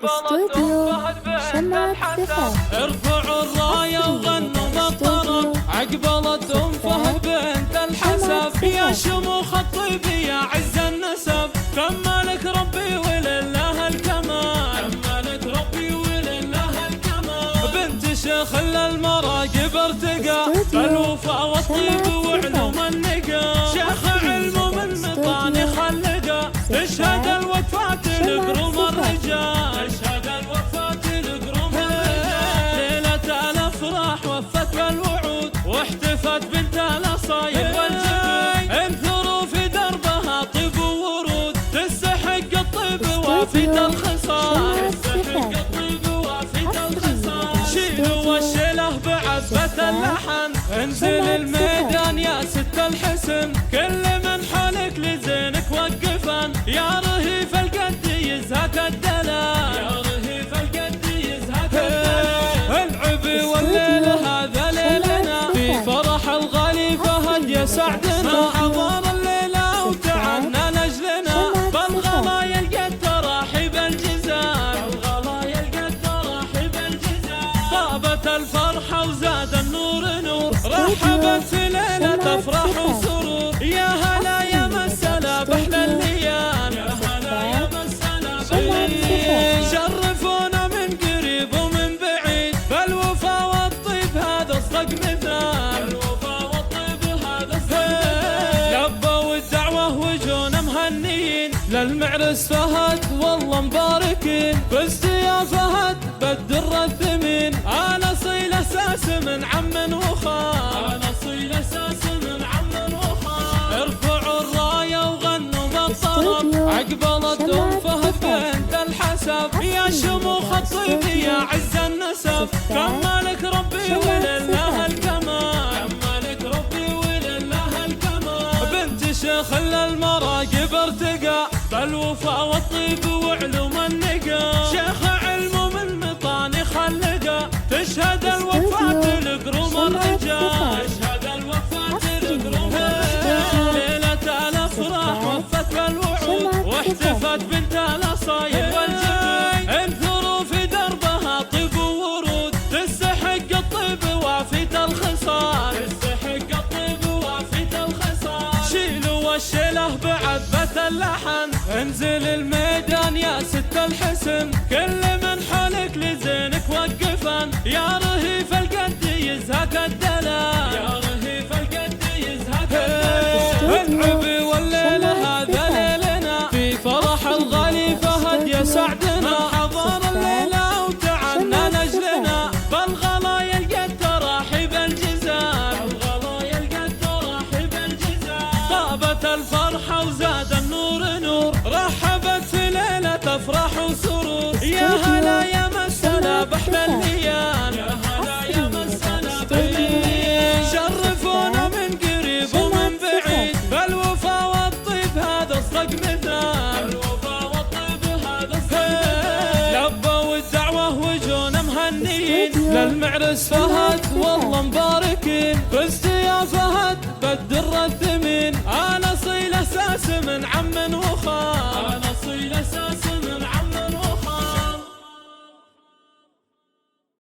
استوديو شمعة فهد. ارفعوا الراية وغنوا بالطرب، عقبلت ام فهد بنت الحسب. يا شموخ الطيب يا عز النسب، كملك ربي ولله الكمال، كملك ربي ولله الكمال. بنت شيخ المراقب ارتقى، بالوفا والطيب وعلوم النقا. شيخ علم من مطاني خلقا، تشهد الوفاة لقروم الرجال، تشهد الوفاة لقروم الرجال. ليلة الافراح وفت بالوعود، واحتفت بنت الاصايب والجدود. انثروا في دربها طيب وورود، تستحق الطيب وافية الخصال، تستحق الطيب وافية الخصال. شيلوا الشيله بعبة اللحن، انزل الميدان يا ست الحسن. كل من حولك لزينك وقفن، يا رهيف القد يزهك الدلال، يا رهيف القد يزهك الدلال. العبي والليل هذا ليلنا، في فرح الغالي فهد يسعدنا. حضر الليلة وتعنى لاجلنا، بالغلا يلقى تراحيب الجزال، بالغلا يلقى تراحيب الجزال. طابت الفرحة وزاد النور نور، رحبت في ليلة افراح وسرور. يا هلا يا مسلا باحلى الليال، يا هلا يا مسلا بالليل. شرفونا من قريب ومن بعيد، بالوفا والطيب هذا اصدق مثال، بالوفا والطيب هذا اصدق مثال. لبوا الدعوة وجونا مهنيين، للمعرس فهد والله مباركين. فزت يا فهد بالدر الثمين، انا صيل اساس من عم وخال، انا صيل اساس من عم وخال. ارفعوا الرايه وغنوا بالطرب، عقبلت ام فهد بنت الحسب. يا شموخ الطيب يا عز النسب، كملك ربي ولله الكمال، كملك ربي ولله الكمال. بنت شيخ المراقب ارتقى، بالوفا والطيب وعلوم النقا. شيخ علم من مطاني خلقا، تشهد الوفاة لقروم الرجال، تشهد الوفاة لقروم الرجال. ليلة الافراح وفت بالوعود، واحتفت بنت الاصايب والجدود. انثروا في دربها طيب وورود، تستحق الطيب وافية الخصال، تستحق الطيب وافية الخصال. شيلوا الشيله بعبة اللحن، انزل الميدان يا ست الحسن. كل من حولك لزينك وقفن، يا رهيف القد يزهك الدلال، يا رهيف القد يزهك الدلال. العبي والليل هذا ليلنا، في فرح الغالي فهد يسعدنا. حضر الليلة وتعنى لاجلنا، بالغلا يلقى التراحيب الجزال، بالغلا يلقى التراحيب الجزال. طابت الفرحة وزاد النور نور، رحبت في ليلة افراح وسرور. يا هلا يا مسلا باحلى الليال، يا هلا يا مسلا بالليل. شرفونا من قريب ومن بعيد، بالوفا والطيب هذا اصدق مثال، بالوفا والطيب هذا اصدق مثال. لبوا الدعوة وجونا مهنيين، للمعرس فهد والله مباركين. فزت يا فهد بالدر الثمين، انا صيل اساس من عم